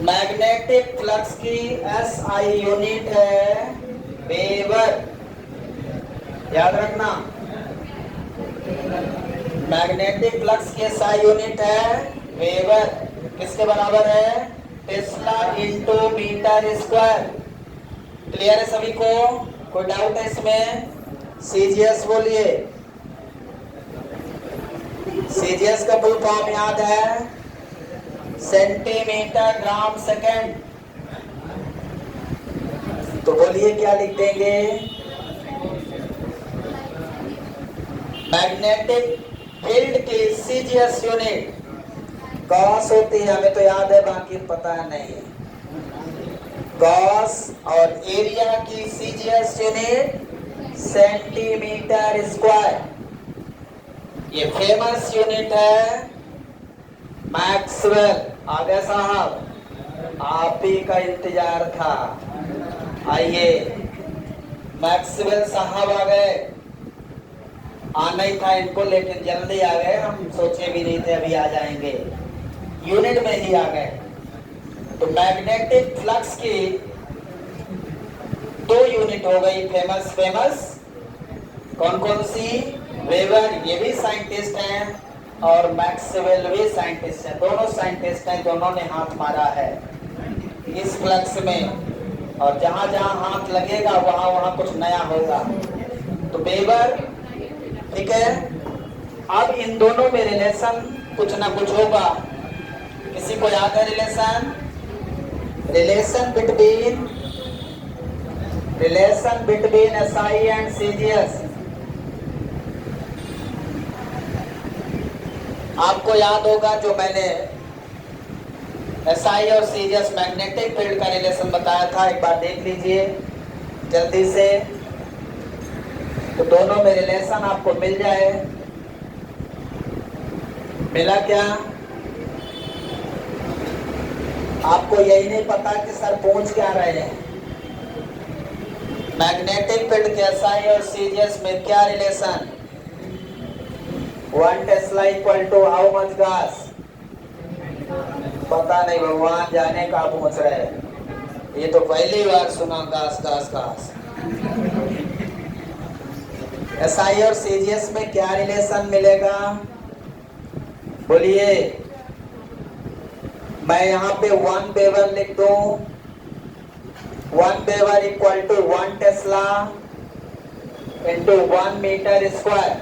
मैग्नेटिक फ्लक्स की SI यूनिट है वेबर, याद रखना, मैग्नेटिक फ्लक्स की SI यूनिट है वेबर, किसके बराबर है, tesla into metre square. Clear है सभी को, कोई डाउट है इसमें, CGS बोलिए, CGS का फुल फॉर्म याद है, सेंटीमीटर ग्राम सेकेंड, तो बोलिए क्या लिख देंगे, मैग्नेटिक फील्ड की CGS यूनिट गॉस होती है, हमें तो याद है, बाकी पता नहीं, गॉस, और एरिया की CGS यूनिट सेंटीमीटर स्क्वायर। ये फेमस यूनिट है मैक्सवेल। आ गए साहब, आप ही का इंतजार था, आइए मैक्सवेल साहब आ गए, आना ही था इनको लेकिन जल्दी आ गए, हम सोचे भी नहीं थे अभी आ जाएंगे, यूनिट में ही आ गए। तो मैग्नेटिक फ्लक्स की 2 यूनिट हो गई फेमस, फेमस कौन कौन सी, वेबर, ये भी साइंटिस्ट हैं, और मैक्सवेल भी साइंटिस्ट हैं, दोनों साइंटिस्ट हैं, दोनों ने हाथ मारा है इस फ्लक्स में, और जहां जहां हाथ लगेगा वहां वहां कुछ नया होगा। तो वेबर, ठीक है। अब इन दोनों में रिलेशन कुछ ना कुछ होगा, किसी को याद है relation, relation between SI and CGS, आपको याद होगा जो मैंने SI और CGS मैग्नेटिक फील्ड का रिलेशन बताया था, एक बार देख लीजिए जल्दी से, तो दोनों में रिलेशन आपको मिल जाए, मिला क्या, आपको यही नहीं पता कि सर पूछ क्या रहे हैं, मैग्नेटिक फील्ड के SI और CGS में क्या relation, 1 tesla equal to how much gauss, पता नहीं, भगवान जाने का पूछ रहे, ये तो पहली बार सुना, गॉस गॉस गॉस। SI और CGS में क्या रिलेशन मिलेगा, बोलिए। मैं यहाँ पे 1 वेबर लिख दूं, 1 weber equal to 1 tesla into 1 metre square.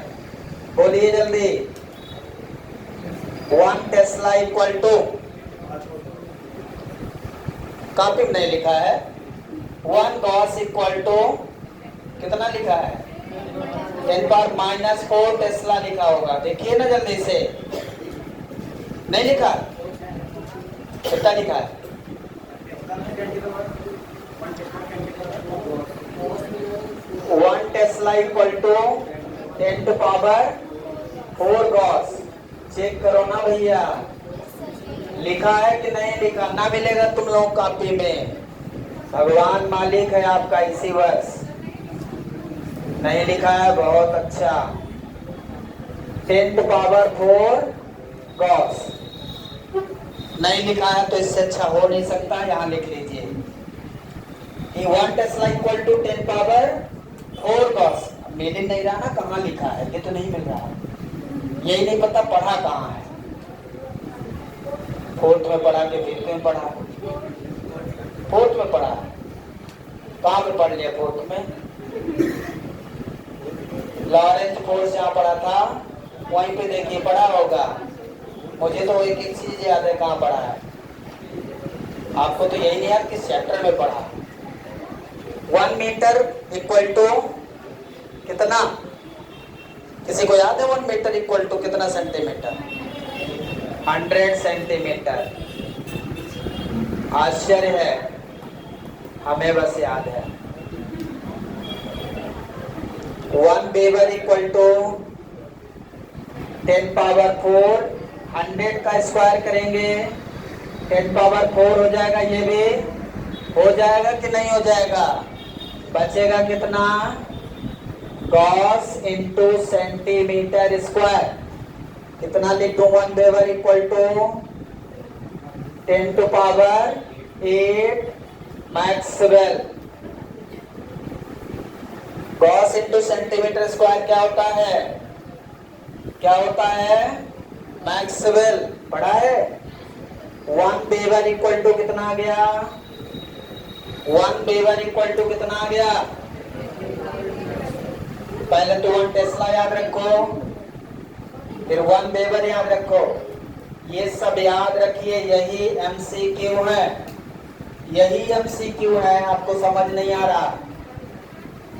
बोलिए जल्दी। 1 टेस्ला इक्वल टू, कॉपी में नहीं लिखा है, 1 गॉस इक्वल टू कितना लिखा है, 10⁻⁻4 टेस्ला लिखा होगा। देखिए ना जल्दी से, नहीं लिखा, कितना लिखा है? 1 tesla equal to 10⁻4 gauss. Check करो ना भैया, लिखा है कि नहीं लिखा? ना मिलेगा तुम लोग कॉपी में। भगवान मालिक है आपका इसी वर्ष। नहीं लिखा है, बहुत अच्छा। 10⁻4 गॉस नहीं लिखा है तो इससे अच्छा हो नहीं सकता, यहाँ लिख लीजिए कि 1 टेस्ला इक्वल टू 10⁻4 गॉस। मिल नहीं रहा ना, कहाँ लिखा है? ये तो नहीं मिल रहा, यही नहीं पता पढ़ा कहाँ है। 4th में पढ़ा के 5th में पढ़ा, 4th में पढ़ा, कहाँ पे पढ़ लिया 4th में? लॉरेंस फोर्स जहाँ पढ़ा था वहीं पे देखिए पढ़ा होगा। मुझे तो एक एक चीज याद है कहाँ पढ़ा है, आपको तो यही नहीं याद किस चैप्टर में पढ़ा। 1 मीटर इक्वल टू कितना? किसी को याद है 1 मीटर इक्वल टू कितना सेंटीमीटर? 100 सेंटीमीटर। आश्चर्य है, हमें बस याद है। 1 वेबर इक्वल टू 10⁻4, 100 का स्क्वायर करेंगे 10⁻4 हो जाएगा। ये भी हो जाएगा कि नहीं हो जाएगा? बचेगा कितना? Gauss into centimetre square. कितना लिख दूं? 1 weber equal to 10⁸ maxwell. Gauss into centimetre square क्या होता है? क्या होता है? मैक्सवेल। पढ़ा है? 1 वेबर इक्वल टू कितना आ गया? 1 वेबर इक्वल टू कितना आ गया? पहले तो 1 टेस्ला याद रखो, फिर 1 वेबर याद रखो। ये सब याद रखिए, यही एमसीक्यू है, यही एमसीक्यू है। आपको समझ नहीं आ रहा?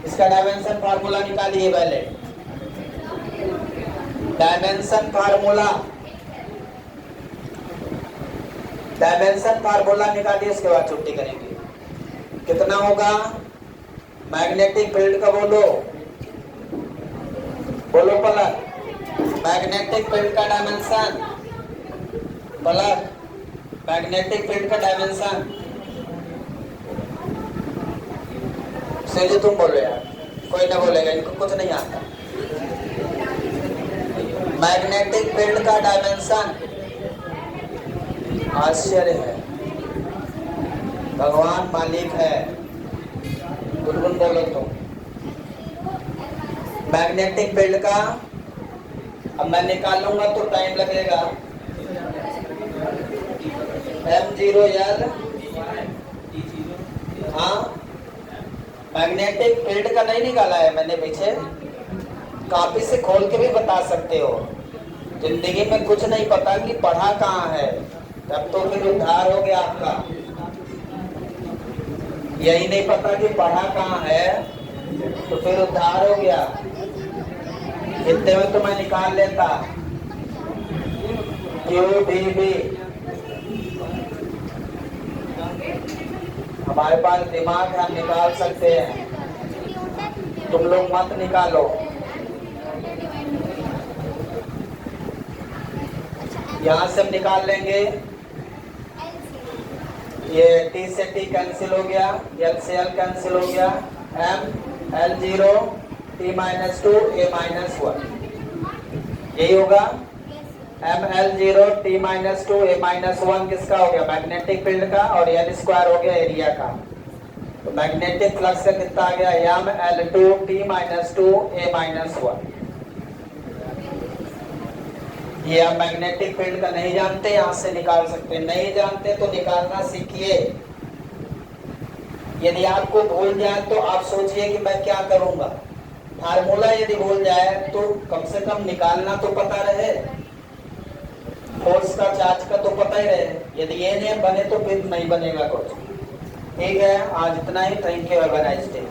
इसका डायमेंशन फार्मूला निकालिए पहले। डायमेंशन फार्मूला, डायमेंशन फार्मूला निकालिए, उसके बाद छुट्टी करेंगे। कितना होगा? मैग्नेटिक फील्ड का बोलो, बोलो पलक। मैग्नेटिक फील्ड का डायमेंशन, पलक, मैग्नेटिक फील्ड का डायमेंशन। सीधे तुम बोलो यार, कोई ना बोलेगा, इनको कुछ नहीं आता। मैग्नेटिक फील्ड का डायमेंशन। आश्चर्य है, भगवान मालिक है। गुनगुन बोलो तुम। मैग्नेटिक फील्ड का अब मैं निकालूंगा तो टाइम लगेगा। M0L, हाँ, मैग्नेटिक फील्ड का नहीं निकाला है मैंने, पीछे कॉपी से खोल के भी बता सकते हो। जिंदगी में कुछ नहीं पता कि पढ़ा कहाँ है, तब तो फिर उद्धार हो गया आपका। यही नहीं पता कि पढ़ा कहाँ है तो फिर उद्धार हो गया। इतने में तो मैं निकाल लेता। QDB, हमारे पास दिमाग है, हम निकाल सकते हैं, तुम लोग मत निकालो। यहाँ से हम निकाल लेंगे, ये T से T कैंसिल हो गया, L से L कैंसिल हो गया, M L0 T-2 A-1, यही होगा। M L0 T-2 A-1 किसका हो गया? मैग्नेटिक फील्ड का, और L स्क्वायर हो गया एरिया का। तो मैग्नेटिक फ्लक्स का कितना आ गया? M L2 T-2 A-1। ये आप मैग्नेटिक फील्ड का नहीं जानते, यहां से निकाल सकते हैं। नहीं जानते तो निकालना सीखिए। यदि आपको भूल जाए तो आप सोचिए कि मैं क्या करूंगा। फार्मूला यदि भूल जाए तो कम से कम निकालना तो पता रहे, फोर्स का चार्ज का तो पता ही रहे। यदि ये नहीं बने तो फिर नहीं बनेगा कुछ। ठीक है, आज इतना ही। Thank you, have a nice day.